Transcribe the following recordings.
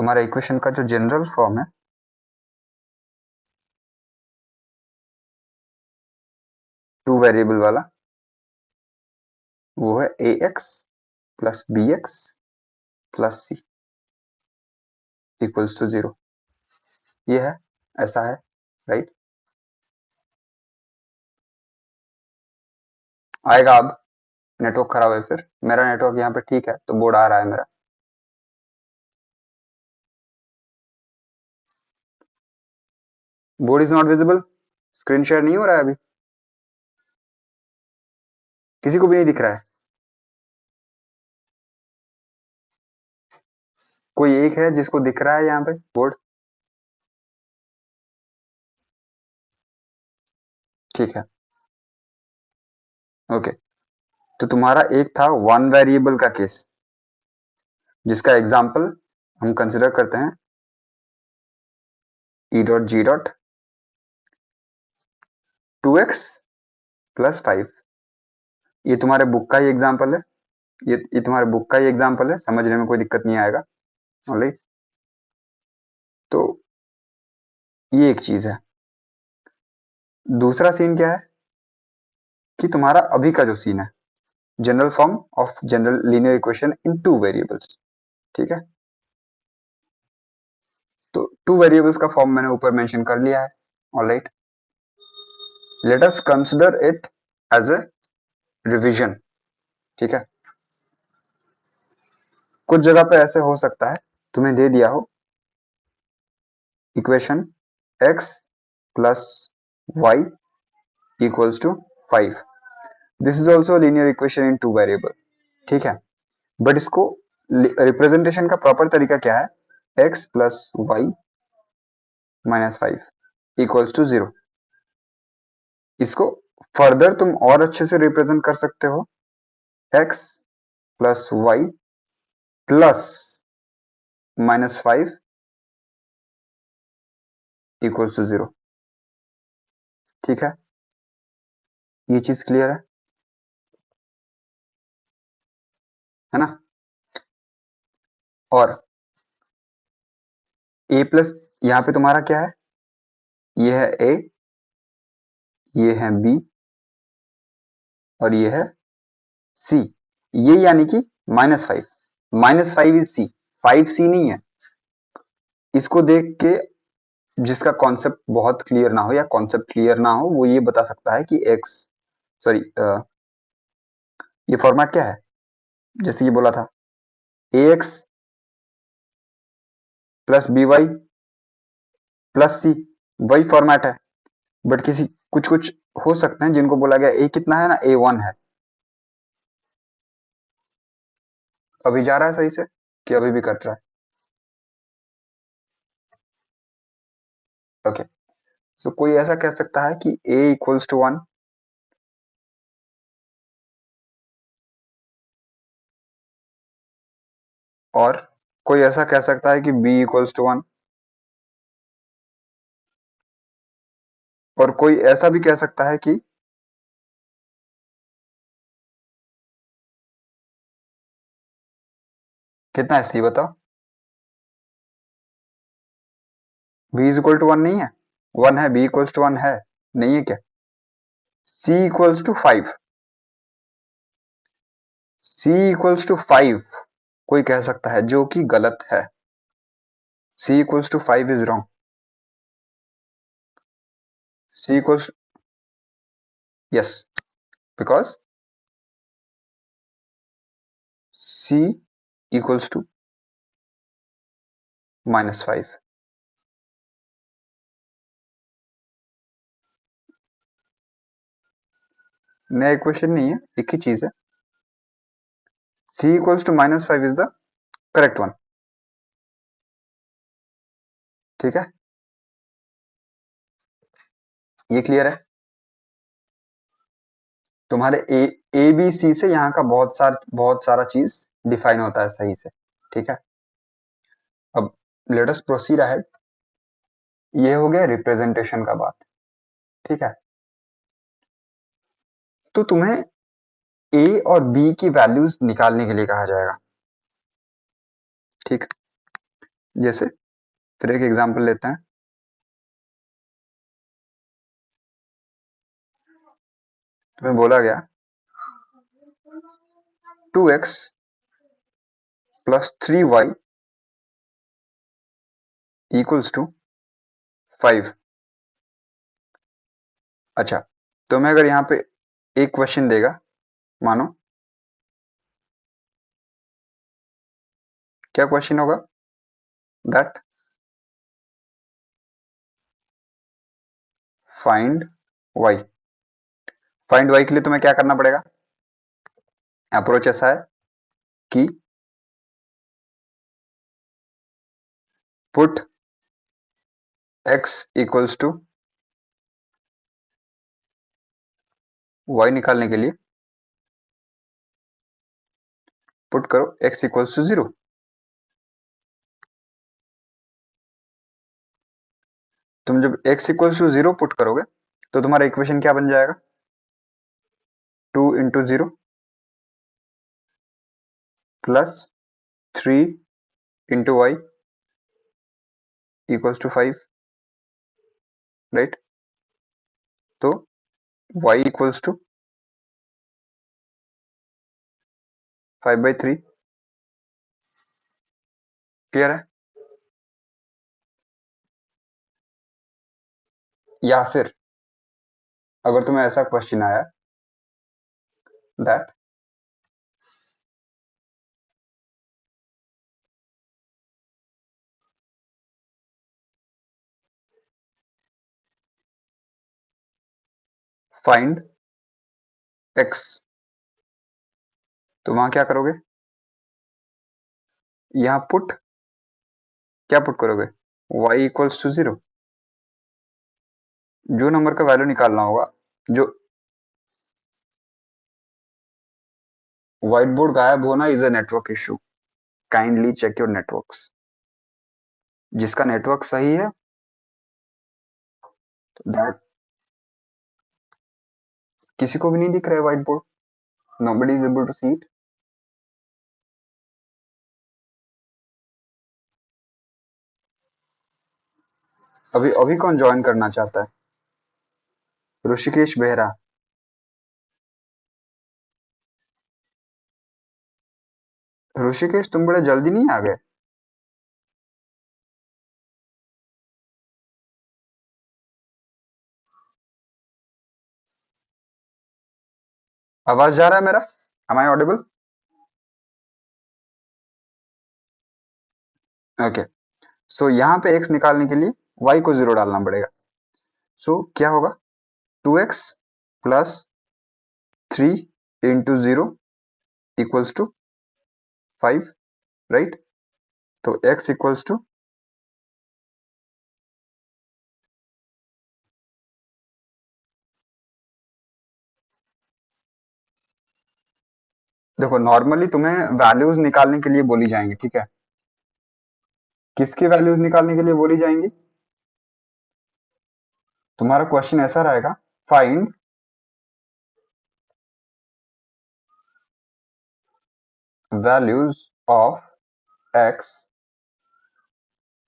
तुम्हारा इक्वेशन का जो जनरल फॉर्म है टू वेरिएबल वाला, वो है A X plus B X plus C equals to 0। ये है, ऐसा है, राइट। आएगा अब। नेटवर्क खराब है, फिर मेरा नेटवर्क यहाँ पे ठीक है तो बोर्ड आ रहा है मेरा। Board is not visible, screen share नहीं हो रहा है अभी, किसी को भी नहीं दिख रहा है। कोई एक है जिसको दिख रहा है यहाँ पे बोर्ड? ठीक है, ओके। तो तुम्हारा एक था वन वेरिएबल का केस, जिसका एग्जाम्पल हम कंसिडर करते हैं E dot G dot 2x plus 5। ये तुम्हारे बुक का ही एग्जाम्पल है, ये तुम्हारे बुक का ही एग्जाम्पल है, समझने में कोई दिक्कत नहीं आएगा। ऑलराइट, तो ये एक चीज है। दूसरा सीन क्या है कि तुम्हारा अभी का जो सीन है, general form of general linear equation in two variables. ठीक है, तो टू वेरिएबल्स का फॉर्म मैंने ऊपर मेंशन कर लिया है। Alright, let us consider it as a revision. ठीक है, कुछ जगह पे ऐसे हो सकता है तुम्हें दे दिया हो equation x plus y equals to 5। This is also linear equation in two variable. ठीक है, बट इसको रिप्रेजेंटेशन का प्रॉपर तरीका क्या है? x plus y minus 5 equals to 0। इसको फर्दर तुम और अच्छे से रिप्रेजेंट कर सकते हो, x plus y plus minus 5 equals to 0। ठीक है, ये चीज क्लियर है ना? और a प्लस, यहाँ पे तुम्हारा क्या है? ये है a, ये है b और ये है c। ये यानी कि -5, -5 इज c, 5c नहीं है। इसको देख के जिसका कॉन्सेप्ट बहुत क्लियर ना हो या कॉन्सेप्ट क्लियर ना हो, वो ये बता सकता है कि x, सॉरी, ये फॉर्मेट क्या है? जैसे ये बोला था ax plus B Y plus C, वही फॉर्मेट है। बट किसी कुछ कुछ हो सकते हैं जिनको बोला गया a कितना है ना, a1 है। अभी जा रहा है सही से कि अभी भी कट रहा है? ओके, सो कोई ऐसा कह सकता है कि a इक्वल्स टू 1, और कोई ऐसा कह सकता है कि b इक्वल्स टू 1, और कोई ऐसा भी कह सकता है कि कितना है c, बताओ। b इज इक्वल टू 1 नहीं है? 1 है, b इक्वल्स टू 1 है, नहीं है क्या? c equals to 5, c equals to 5 कोई कह सकता है, जो कि गलत है। c equals to 5 is wrong. c equals, yes, because c equals to -5। नया इक्वेशन नहीं है, एक ही चीज है। c equals to -5 is the correct one. ठीक है, ये क्लियर है? तुम्हारे ए बी सी से यहाँ का बहुत सारा चीज डिफाइन होता है सही से। ठीक है, अब लेट अस प्रोसीड अहेड। ये हो गया रिप्रेजेंटेशन का बात। ठीक है, तो तुम्हें ए और बी की वैल्यूज निकालने के लिए कहा जाएगा। ठीक, जैसे फिर एक एग्जांपल लेते हैं। तुम्हें बोला गया 2x plus 3y equals to 5। अच्छा, तुम्हें अगर यहाँ पे एक क्वेश्चन देगा, मानो क्या क्वेश्चन होगा, that find y। Find y के लिए तुम्हें क्या करना पड़ेगा? अप्रोच ऐसा है कि put x equals to y निकालने के लिए पुट करो x इक्वल्स टू 0। तुम जब x इक्वल्स टू 0 पुट करोगे तो तुम्हारा इक्वेशन क्या बन जाएगा? 2 × 0 plus 3 × y equals to 5, right? तो y इक्वल्स टू 5/3। क्लियर है? या फिर अगर तुम्हें ऐसा क्वेश्चन आया दैट फाइंड x, तो वहां क्या करोगे? यहाँ पुट, क्या पुट करोगे? y equals to 0। जो नंबर का वैल्यू निकालना होगा, जो व्हाइट बोर्ड गायब होना is a network issue, kindly check your networks. जिसका नेटवर्क सही है दैट, किसी को भी नहीं दिख रहा है white board, nobody is able to see it. अभी अभी कौन ज्वाइन करना चाहता है? ऋषिकेश बेहरा। ऋषिकेश तुम बड़े जल्दी नहीं आ गए? आवाज जा रहा है मेरा? Am I audible? Okay, so यहाँ पे x निकालने के लिए y को 0 डालना पड़ेगा। सो क्या होगा? 2x plus 3 × 0 equals to 5, right? तो x इक्वल्स टू, देखो नॉर्मली तुम्हें वैल्यूज निकालने के लिए बोली जाएंगी, ठीक है? किसकी वैल्यूज निकालने के लिए बोली जाएंगी? तुम्हारा क्वेश्चन ऐसा रहेगा, find values of x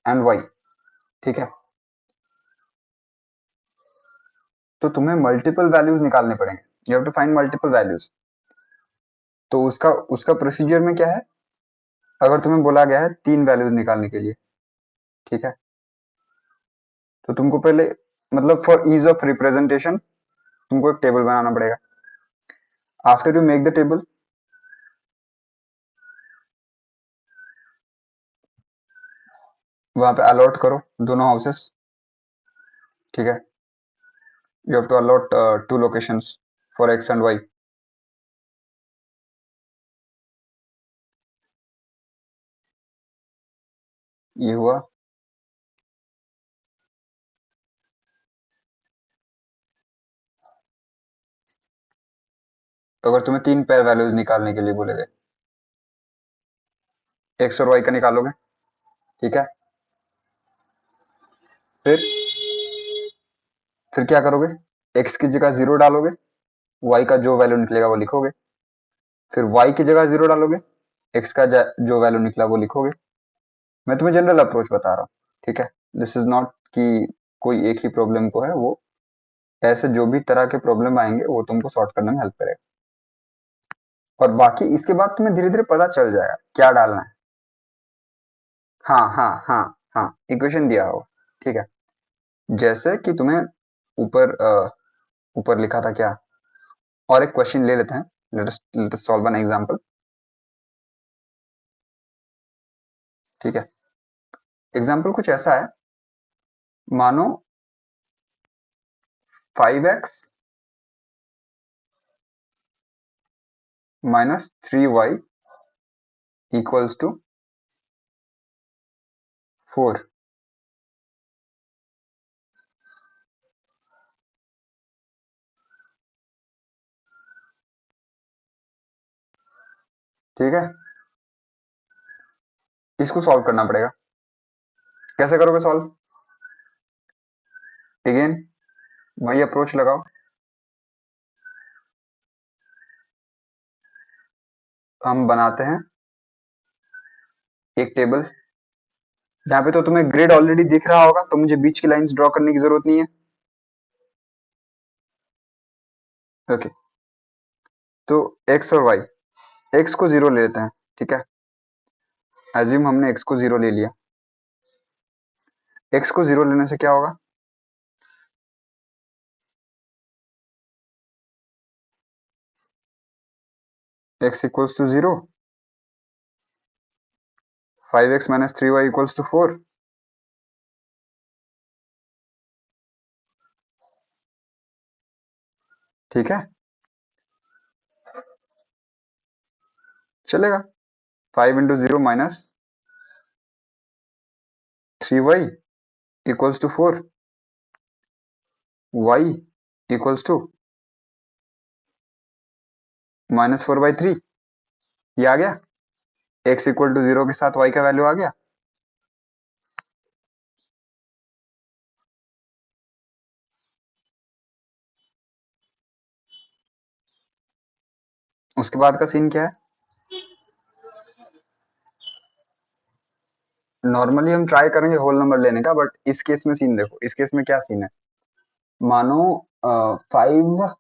and y, ठीक है? तो तुम्हें मल्टीपल वैल्यूज निकालने पड़ेंगे, you have to find multiple values. तो उसका उसका प्रोसीजर में क्या है? अगर तुम्हें बोला गया है 3 वैल्यूज निकालने के लिए, ठीक है, तो तुमको पहले, मतलब फॉर इज ऑफ रिप्रेजेंटेशन, तुमको एक टेबल बनाना पड़ेगा। After you make the table, वहां पे अलॉट करो दोनों हाउसेस, ठीक है? You have to allot 2 locations for x and y. ये हुआ। तो अगर तुम्हें 3 पेयर वैल्यूज निकालने के लिए बोले गए, एक्स और वाई का निकालोगे, ठीक है? फिर क्या करोगे? एक्स की जगह 0 डालोगे, वाई का जो वैल्यू निकलेगा वो लिखोगे। फिर वाई की जगह 0 डालोगे, एक्स का जो वैल्यू निकला वो लिखोगे। मैं तुम्हें जनरल अप्रोच बता रहा हूँ, ठीक है। दिस इज नॉट कि कोई एक ही प्रॉब्लम को है, वो ऐसे जो भी तरह के प्रॉब्लम आएंगे वो तुमको सॉर्ट करने में हेल्प करेगा। और बाकी इसके बाद तुम्हें धीरे धीरे पता चल जाएगा क्या डालना है। हाँ हाँ हाँ हाँ, इक्वेशन दिया हो, ठीक है। जैसे कि तुम्हें ऊपर ऊपर लिखा था क्या, और एक क्वेश्चन ले लेते हैं। Late us solve an example, ठीक है। एग्जांपल कुछ ऐसा है, मानो 5x minus 3y equals to 4। ठीक है, इसको सॉल्व करना पड़ेगा। कैसे करोगे सॉल्व? अगेन वही अप्रोच लगाओ। हम बनाते हैं एक टेबल, जहां पे तो तुम्हें ग्रिड ऑलरेडी दिख रहा होगा, तो मुझे बीच की लाइंस ड्रॉ करने की जरूरत नहीं है। ओके, तो x और y, x को 0 ले लेते हैं, ठीक है। एज्यूम हमने x को 0 ले लिया। x को 0 लेने से क्या होगा? x equals to 0, 5x minus 3y equals to 4। ठीक है, चलेगा। 5 into 0 minus 3y equals to 4, y equals to minus 4/3। ये आ गया, x इक्वल टू 0 के साथ y का वैल्यू आ गया। उसके बाद का सीन क्या है? नॉर्मली हम ट्राई करेंगे होल नंबर लेने का, बट इस केस में सीन देखो, इस केस में क्या सीन है। मानो 5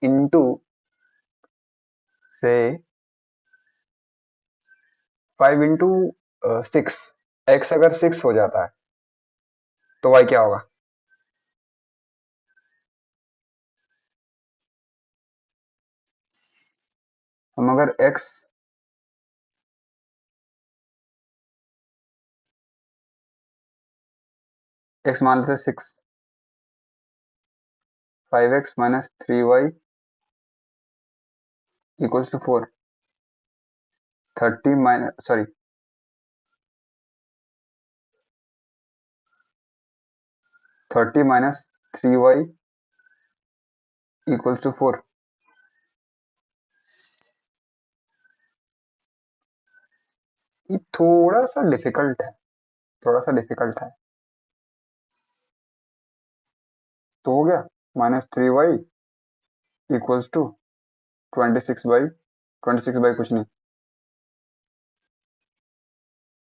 इंटू से 5 इंटू 6, एक्स अगर 6 हो जाता है तो वाई क्या होगा? हम अगर एक्स मान लेते 6, 5x minus 3y equals to 4, 30 minus sorry 30 minus 3y equals to 4। ये थोड़ा सा डिफिकल्ट है, थोड़ा सा डिफिकल्ट है। तो हो गया -3y इक्वल्स टू 26/26 कुछ नहीं।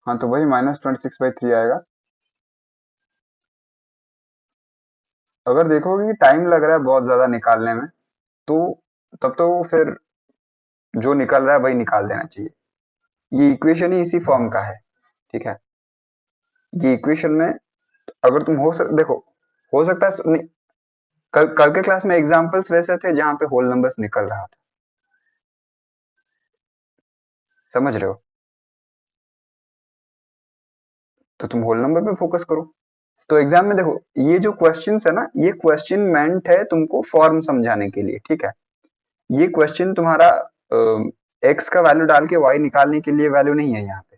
हाँ, तो वही -26/3 आएगा। अगर देखोगे कि टाइम लग रहा है बहुत ज्यादा निकालने में, तो तब तो फिर जो निकल रहा है वही निकाल देना चाहिए। ये इक्वेशन ही इसी फॉर्म का है, ठीक है। ये इक्वेशन में अगर तुम देखो, हो सकता है कल के क्लास में एग्जांपल्स वैसे थे जहां पे होल नंबर्स निकल रहा था, समझ रहे हो? तो तुम होल नंबर पे फोकस करो। तो एग्जाम में देखो, ये जो क्वेश्चंस है ना, ये क्वेश्चन मेंट है तुमको फॉर्म समझाने के लिए, ठीक है। ये क्वेश्चन तुम्हारा एक्स का वैल्यू डाल के वाई निकालने के लिए वैल्यू नहीं है यहाँ पे,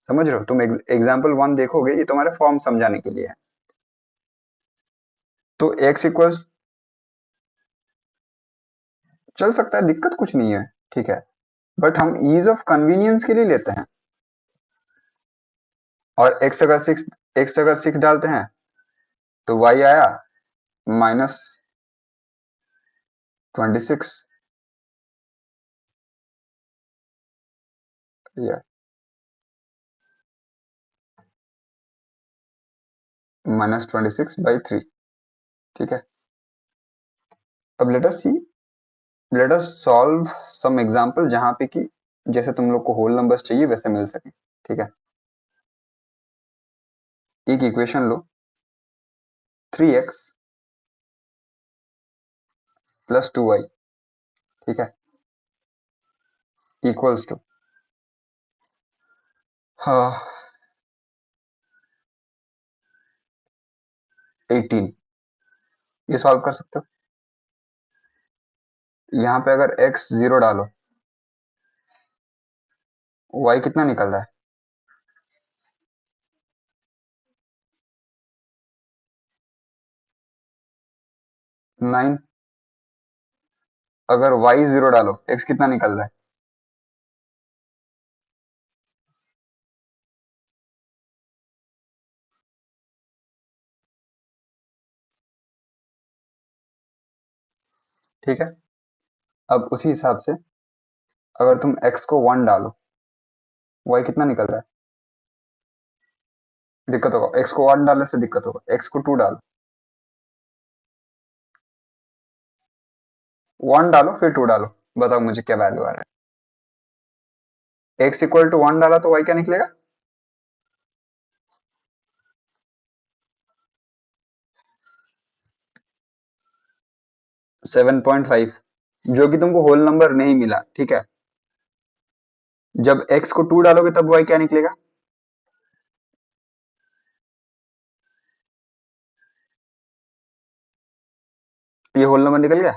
समझ रहे हो? तुम एग्जाम्पल 1 देखोगे, ये तुम्हारे फॉर्म समझाने के लिए है। तो एक्स इक्वल्स चल सकता है, दिक्कत कुछ नहीं है, ठीक है। बट हम ईज ऑफ कन्वीनियंस के लिए लेते हैं। और एक्स अगर 6 डालते हैं तो वाई आया -26। या -26/3। ठीक है, अब let us solve some example जहां पे कि जैसे तुम लोग को होल नंबर्स चाहिए वैसे मिल सके। ठीक है, एक इक्वेशन लो, 3x + 2y, ठीक है, इक्वल्स टू, हाँ, 18। ये सॉल्व कर सकते हो। यहाँ पे अगर x 0 डालो, y कितना निकल रहा है? 9। अगर y 0 डालो, x कितना निकल रहा है? ठीक है, अब उसी हिसाब से अगर तुम x को 1 डालो, y कितना निकल रहा है? दिक्कत होगा, x को 1 डालने से दिक्कत होगा, x को 2 डालो, 1 डालो फिर 2 डालो, बताओ मुझे क्या वैल्यू आ रहा है? x इक्वल टू 1 डाला तो y क्या निकलेगा? 7.5, जो कि तुमको होल नंबर नहीं मिला। ठीक है, जब x को 2 डालोगे तब y क्या निकलेगा? ये होल नंबर निकल गया।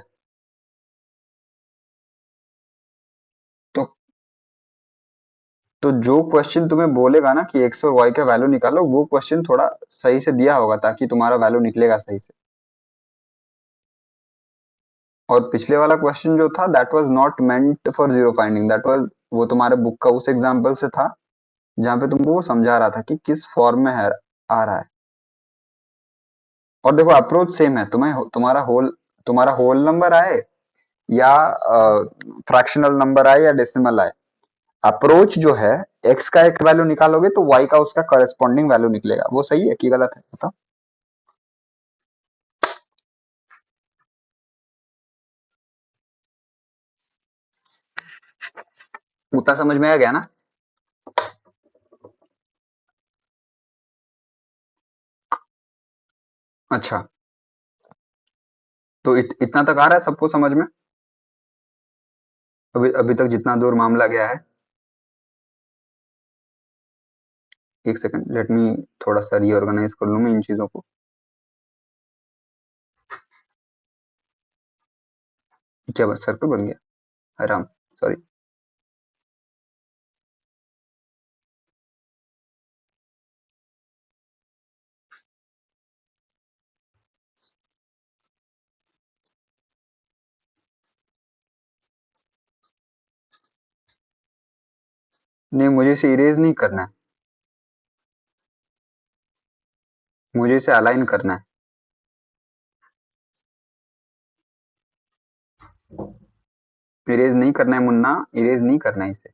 तो जो क्वेश्चन तुम्हें बोलेगा ना कि x और y का वैल्यू निकालो, वो क्वेश्चन थोड़ा सही से दिया होगा ताकि तुम्हारा वैल्यू निकलेगा सही से। और पिछले वाला क्वेश्चन जो था that was not meant for zero finding, that was, वो तुम्हारे बुक का उस एग्जांपल से था जहां पे तुमको वो समझा रहा था कि किस फॉर्म में है आ रहा है। और देखो अप्रोच सेम है, तुम्हारा होल नंबर आए या फ्रैक्शनल नंबर आए या डेसिमल आए, अप्रोच जो है, एक्स का एक वैल्यू निकालोगे तो वाई का उसका करस्पॉन्डिंग वैल्यू निकलेगा। वो सही है कि गलत है, बताओ। उतना समझ में आ गया ना? अच्छा, तो इतना तक आ रहा है सबको समझ में? अभी अभी तक जितना दूर मामला गया है। एक सेकंड, लेट मी थोड़ा सा रीऑर्गेनाइज कर लूं मैं इन चीजों को। क्या बात, सर पे बन गया? आराम, सॉरी। नहीं, मुझे इसे इरेज नहीं करना है, मुझे इसे अलाइन करना है। इरेज नहीं करना है मुन्ना, इरेज नहीं करना है इसे।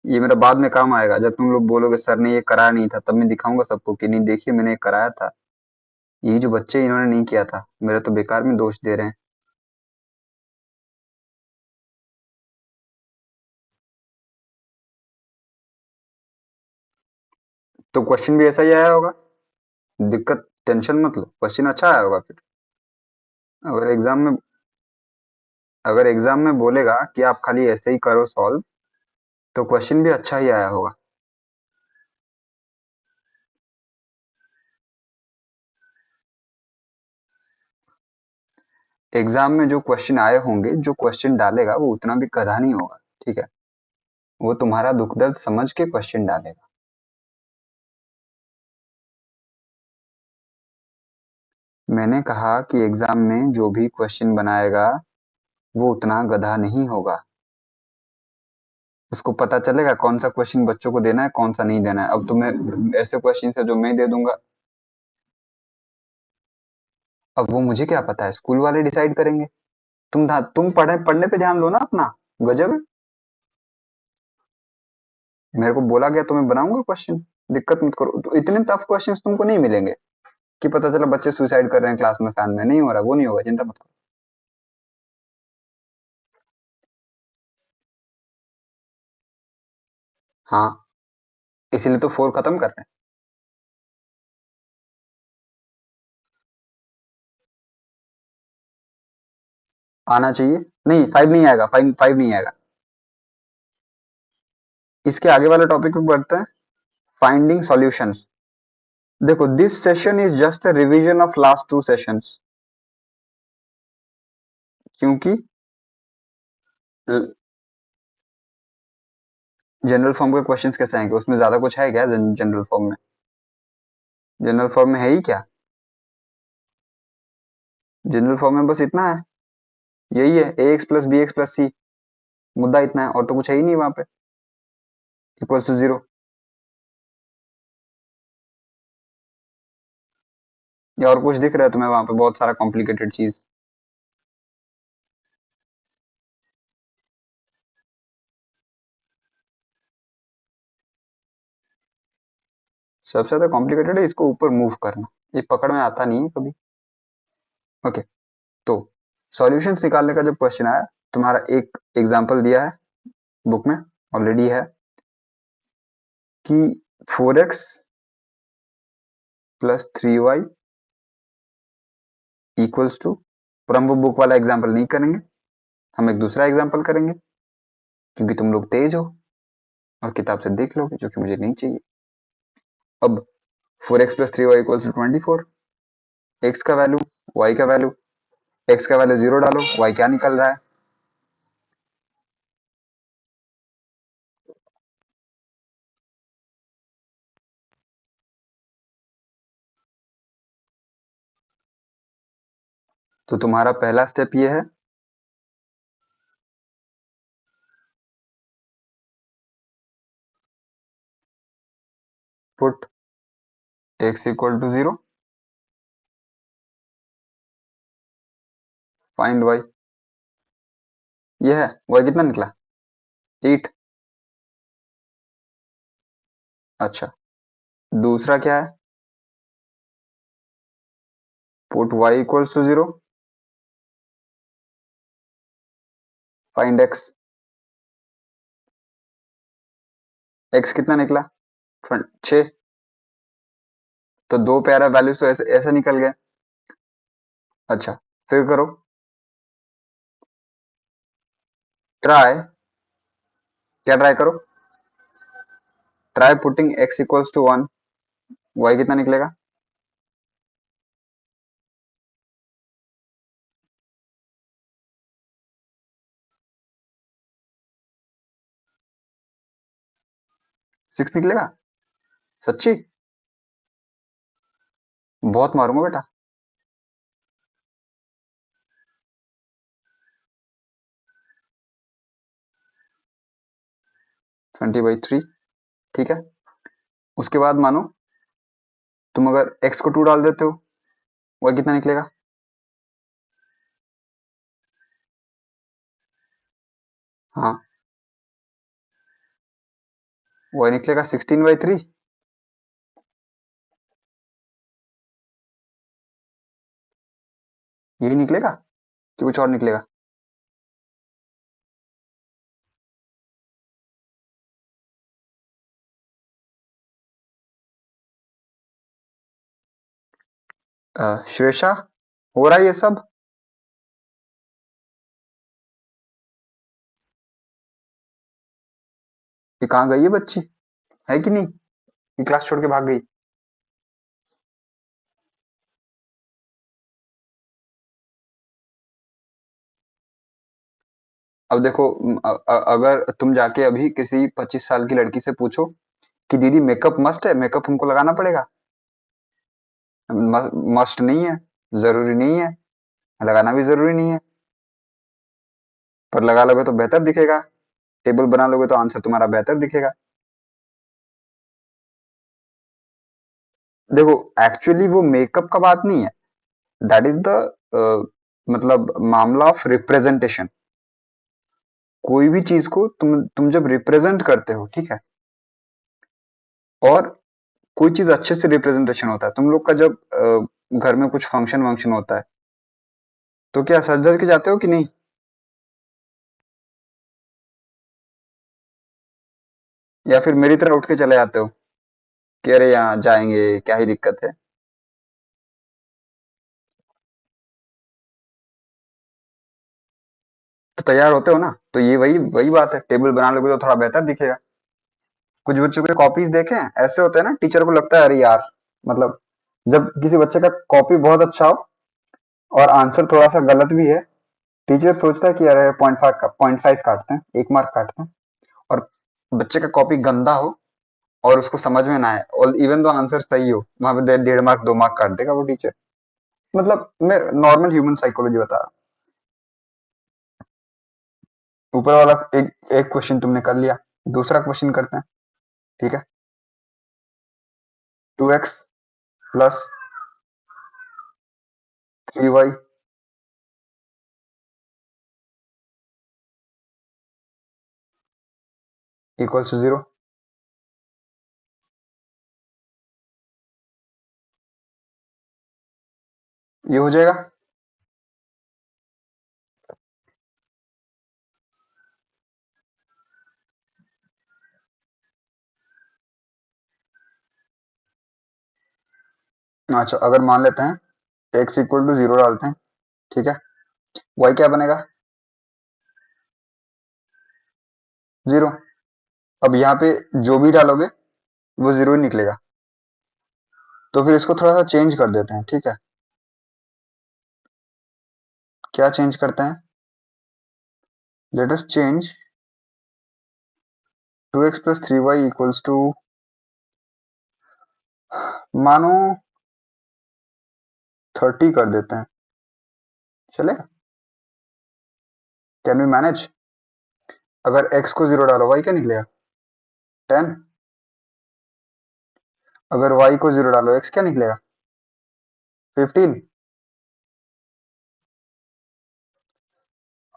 ये मेरा बाद में काम आएगा, जब तुम लोग बोलोगे सर ने ये कराया नहीं था, तब मैं दिखाऊंगा सबको कि नहीं देखिए मैंने ये कराया था। ये जो बच्चे इन्होंने नहीं किया था, मेरा तो बेकार में दोष दे रहे हैं। तो क्वेश्चन भी ऐसा ही आया होगा, दिक्कत, टेंशन मत लो, क्वेश्चन अच्छा आया होगा फिर। अगर एग्जाम में अगर एग्जाम में बोलेगा कि आप खाली ऐसे ही करो सॉल्व, तो क्वेश्चन भी अच्छा ही आया होगा। एग्जाम में जो क्वेश्चन आए होंगे, जो क्वेश्चन डालेगा वो उतना भी गधा नहीं होगा। ठीक है, वो तुम्हारा दुख दर्द समझ के क्वेश्चन डालेगा। मैंने कहा कि एग्जाम में जो भी क्वेश्चन बनाएगा वो उतना गधा नहीं होगा। उसको पता चलेगा कौन सा क्वेश्चन बच्चों को देना है, कौन सा नहीं देना है। अब तुम्हें ऐसे क्वेश्चन है जो मैं दे दूंगा, अब वो मुझे क्या पता है, स्कूल वाले डिसाइड करेंगे। तुम पढ़ने पे ध्यान दो ना अपना। गजब है। मेरे को बोला गया तो मैं बनाऊंगा क्वेश्चन। दिक्कत मत करो, तो इतने टफ क्वेश्चंस तुमको नहीं मिलेंगे कि पता चला बच्चे सुसाइड कर रहे हैं क्लास में, फैन में नहीं हो रहा, वो नहीं होगा, चिंता मत करो। हाँ, इसीलिए तो 4 खत्म कर रहे हैं। आना चाहिए। नहीं, 5 नहीं आएगा, 5 नहीं आएगा। इसके आगे वाले टॉपिक पे बढ़ते हैं, फाइंडिंग सॉल्यूशंस। देखो, this session is just a revision of last 2 sessions, क्योंकि जनरल फॉर्म के क्वेश्चंस कैसे आएंगे, उसमें ज्यादा कुछ है क्या जनरल फॉर्म में? जनरल फॉर्म में है ही क्या? जनरल फॉर्म में बस इतना है, यही है, A X plus B X plus C, मुद्दा इतना है, और तो कुछ है ही नहीं वहां पे, इक्वल टू 0। या और कुछ दिख रहा है तुम्हें वहां पे, बहुत सारा कॉम्प्लिकेटेड चीज? सबसे ज्यादा कॉम्प्लिकेटेड है इसको ऊपर मूव करना, ये पकड़ में आता नहीं है कभी। ओके, तो सॉल्यूशंस निकालने का जब क्वेश्चन आया, तुम्हारा एक एग्जांपल दिया है बुक में, ऑलरेडी है, कि 4x plus 3y equals to, पर हम वो बुक वाला एग्जाम्पल नहीं करेंगे, हम एक दूसरा एग्जाम्पल करेंगे, क्योंकि तुम लोग तेज हो और किताब से देख लोगे, जो कि मुझे नहीं चाहिए। अब 4x plus 3y equals to 24, x का वैल्यू, वाई का वैल्यू, एक्स का वैल्यू 0 डालो, वाई क्या निकल रहा है? तो तुम्हारा पहला स्टेप ये है, put x equal to 0, find y. ये है, वाई कितना निकला? 8। अच्छा, दूसरा क्या है? Put y equals to 0, find x. X कितना निकला? 6। तो दो प्यारा वैल्यू तो ऐसे ऐसे निकल गए। अच्छा, फिर करो, ट्राई, क्या ट्राई करो? Try putting x equals to 1, y कितना निकलेगा? सिक्स निकलेगा? सच्ची? बहुत मारूंगा बेटा। 20/3, ठीक है। उसके बाद मानो तुम अगर एक्स को 2 डाल देते हो, वाई कितना निकलेगा? हाँ, वाई निकलेगा 16/3। यही निकलेगा कि कुछ और निकलेगा? श्रेषा, हो रहा है ये सब? ये कहाँ गई है बच्ची, है कि नहीं? ये क्लास छोड़ के भाग गई? अब देखो, अगर तुम जाके अभी किसी 25 साल की लड़की से पूछो कि दीदी मेकअप मस्ट है, मेकअप हमको लगाना पड़ेगा? मस्ट नहीं है, जरूरी नहीं है, लगाना भी जरूरी नहीं है, पर लगा लोगे तो बेहतर दिखेगा, टेबल बना लोगे तो आंसर तुम्हारा बेहतर दिखेगा। देखो, एक्चुअली वो मेकअप का बात नहीं है, दैट इज द मतलब मामला ऑफ रिप्रेजेंटेशन। कोई भी चीज को तुम जब रिप्रेजेंट करते हो, ठीक है, और कोई चीज अच्छे से रिप्रेजेंटेशन होता है, तुम लोग का जब घर में कुछ फंक्शन वंक्शन होता है, तो क्या सज धज के जाते हो कि नहीं? या फिर मेरी तरह उठ के चले जाते हो कि अरे यहाँ जाएंगे, क्या ही दिक्कत है? तो तैयार होते हो ना, तो ये वही वही बात है, टेबल बना लोगे तो थोड़ा बेहतर दिखेगा। कुछ बच्चों के कॉपीज देखे हैं, ऐसे होते हैं ना, टीचर को लगता है अरे यार, मतलब जब किसी बच्चे का कॉपी बहुत अच्छा हो और आंसर थोड़ा सा गलत भी है, टीचर सोचता है कि अरे 0.5 काटते हैं, 1 मार्क काटते हैं। और बच्चे का कॉपी गंदा हो और उसको समझ में ना आए और इवन दो आंसर सही हो, वहां पे 1.5 मार्क 2 मार्क काट देगा वो टीचर। मतलब मैं नॉर्मल ह्यूमन साइकोलॉजी बता रहा हूँ। ऊपर वाला एक एक क्वेश्चन तुमने कर लिया, दूसरा क्वेश्चन करते हैं, ठीक है। 2x + 3y = 0। ये हो जाएगा। अच्छा, अगर मान लेते हैं x = 0 डालते हैं, ठीक है, y क्या बनेगा? 0। अब यहाँ पे जो भी डालोगे वो 0 ही निकलेगा। तो फिर इसको थोड़ा सा चेंज कर देते हैं, ठीक है। क्या चेंज करते हैं? Let us change 2x + 3y = मानो 30 कर देते हैं, चलेगा? Can we manage? अगर x को 0 डालो y क्या निकलेगा? 10। अगर y को 0 डालो x क्या निकलेगा? 15।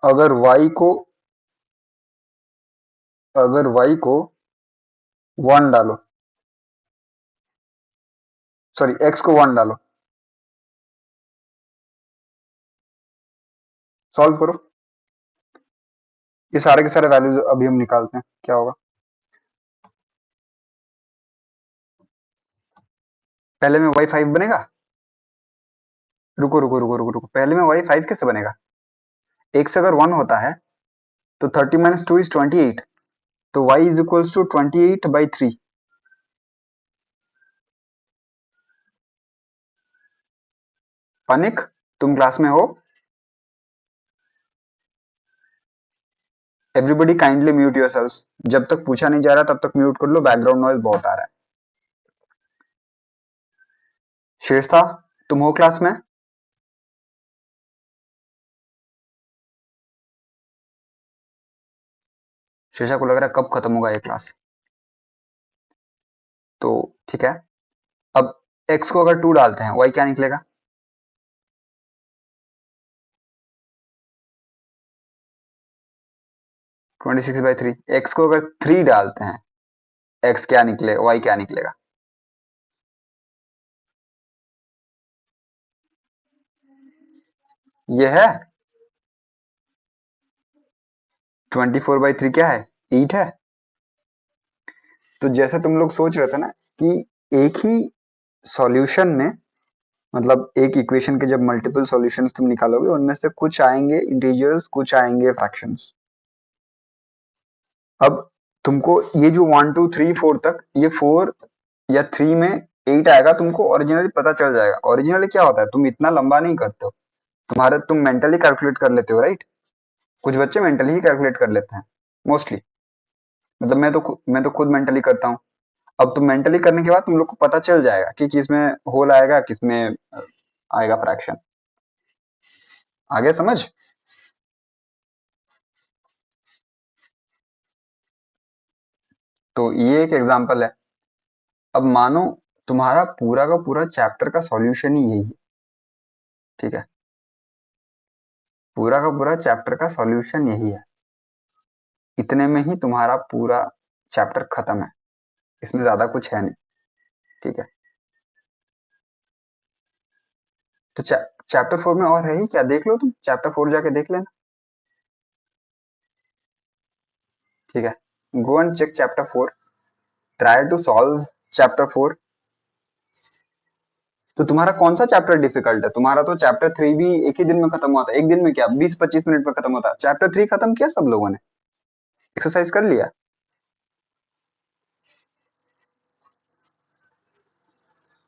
अगर y को अगर y को 1 डालो, सॉरी x को 1 डालो, सॉल्व करो। ये सारे के सारे वैल्यूज अभी हम निकालते हैं, क्या होगा? पहले में y 5 बनेगा। रुको रुको रुको रुको रुको, पहले में y 5 कैसे बनेगा? x अगर 1 होता है तो 30 - 2 = 28। तो y = 28/3। पनिक, तुम क्लास में हो? Everybody kindly mute yourself. जब तक पूछा नहीं जा रहा तब तक म्यूट कर लो, बैकग्राउंड नॉइज बहुत आ रहा है। शेरशाह, तुम हो क्लास में? शेरशाह को लग रहा है कब खत्म होगा ये क्लास। तो ठीक है, अब x को अगर 2 डालते हैं y क्या निकलेगा? 26/3। x को अगर 3 डालते हैं x क्या निकलेगा, y क्या निकलेगा? ये है 24/3 क्या है? 8 है। तो जैसे तुम लोग सोच रहे थे ना कि एक ही सॉल्यूशन में, मतलब एक इक्वेशन के जब मल्टीपल सॉल्यूशंस तुम निकालोगे, उनमें से कुछ आएंगे इंटीजर्स, कुछ आएंगे फ्रैक्शंस। अब तुमको ये जो 1 2 3 4 तक, ये 4 या 3 में 8 आएगा, तुमको ओरिजिनली पता चल जाएगा। ओरिजिनली क्या होता है, तुम इतना लंबा नहीं करते हो, तुम मेंटली कैलकुलेट कर लेते हो, राइट? कुछ बच्चे मेंटली ही कैलकुलेट कर लेते हैं मोस्टली। मतलब मैं तो खुद मेंटली करता हूँ। अब तुम मेंटली करने के बाद तुम लोग को पता चल जाएगा कि किस में होल आएगा, किस में आएगा फ्रैक्शन। आगे समझ? तो ये एक एग्जांपल है। अब मानो तुम्हारा पूरा का पूरा चैप्टर का सॉल्यूशन ही यही है, ठीक है, पूरा का पूरा चैप्टर का सॉल्यूशन यही है। इतने में ही तुम्हारा पूरा चैप्टर खत्म है, इसमें ज्यादा कुछ है नहीं। ठीक है, तो चैप्टर 4 में और है ही क्या, देख लो तुम चैप्टर 4 जाके देख लेना। ठीक है, go and check chapter 4, try to solve chapter 4। तो तुम्हारा कौन सा चैप्टर डिफिकल्ट है? तुम्हारा तो चैप्टर 3 भी एक ही दिन में खत्म हुआ था, एक दिन में क्या 20-25 मिनट में खत्म होता है। चैप्टर 3 खत्म किया सब लोगों ने, एक्सरसाइज कर लिया।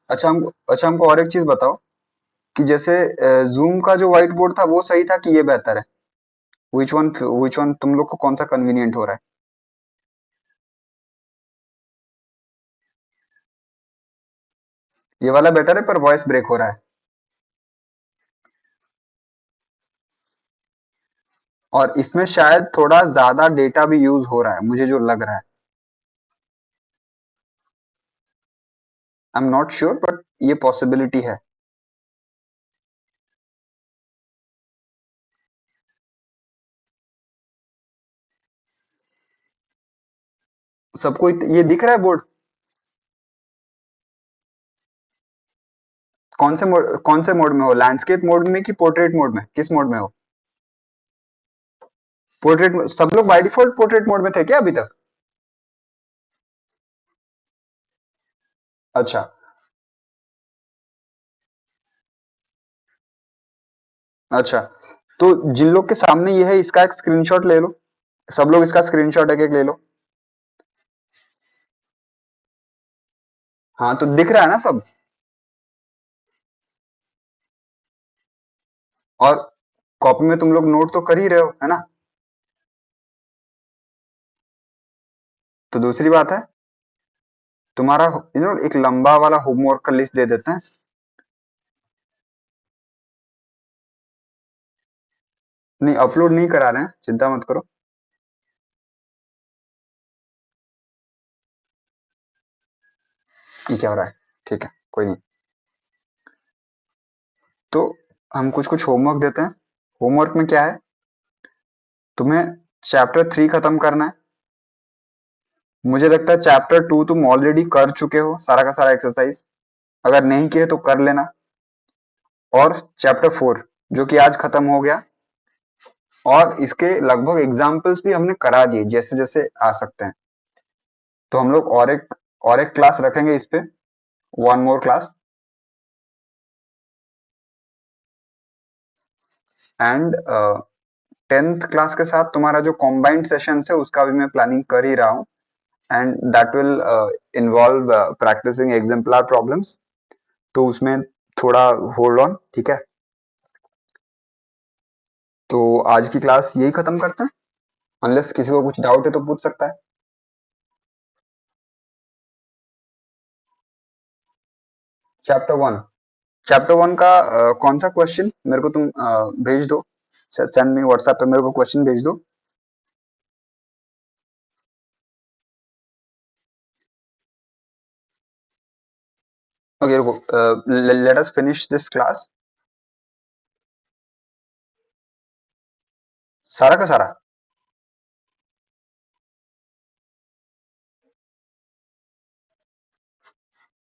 अच्छा हमको और एक चीज बताओ कि जैसे जूम का जो व्हाइट बोर्ड था वो सही था कि ये बेहतर है? विच वन तुम लोग को कौन सा कन्वीनियंट हो रहा है? ये वाला बेटर है पर वॉइस ब्रेक हो रहा है। और इसमें शायद थोड़ा ज्यादा डेटा भी यूज हो रहा है, मुझे जो लग रहा है। I am not sure but ये पॉसिबिलिटी है। सबको ये दिख रहा है बोर्ड? कौन से मोड में हो, लैंडस्केप मोड में कि पोर्ट्रेट मोड में, किस मोड में हो? पोर्ट्रेट में सब लोग बाय डिफॉल्ट पोर्ट्रेट मोड में थे क्या अभी तक? अच्छा। अच्छा, तो जिन लोग के सामने ये है इसका एक स्क्रीनशॉट ले लो, सब लोग इसका स्क्रीनशॉट एक एक ले लो। हाँ, तो दिख रहा है ना सब? और कॉपी में तुम लोग नोट तो कर ही रहे हो है ना? तो दूसरी बात है, तुम्हारा एक लंबा वाला होमवर्क का लिस्ट दे देते हैं। नहीं, अपलोड नहीं करा रहे हैं, चिंता मत करो। ये क्या हो रहा है? ठीक है, कोई नहीं। तो हम कुछ कुछ होमवर्क देते हैं। होमवर्क में क्या है, तुम्हें चैप्टर 3 खत्म करना है। मुझे लगता है चैप्टर 2 तुम ऑलरेडी कर चुके हो सारा का सारा एक्सरसाइज, अगर नहीं किए तो कर लेना। और चैप्टर 4 जो कि आज खत्म हो गया, और इसके लगभग एग्जाम्पल्स भी हमने करा दिए जैसे जैसे आ सकते हैं। तो हम लोग और एक क्लास रखेंगे इस पे, one more class. And 10th class के साथ तुम्हारा जो कॉम्बाइंड सेशन है उसका भी मैं प्लानिंग कर ही रहा हूँ। And that will involve practicing exemplar problems. तो उसमें थोड़ा होल्ड ऑन, ठीक है? तो आज की क्लास यही खत्म करते हैं, अनलेस किसी को कुछ डाउट है तो पूछ सकता है। चैप्टर 1, चैप्टर 1 का कौन सा क्वेश्चन मेरे को तुम भेज दो, सेंड मी व्हाट्सएप पे, मेरे को क्वेश्चन भेज दो। ओके रुको, let us finish this class, सारा का सारा।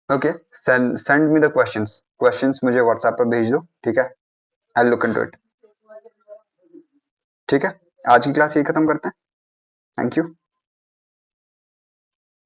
Okay, send me the questions, questions मुझे व्हाट्सएप पर भेज दो, ठीक है? I look into it. ठीक है, आज की क्लास यही खत्म करते हैं। Thank you.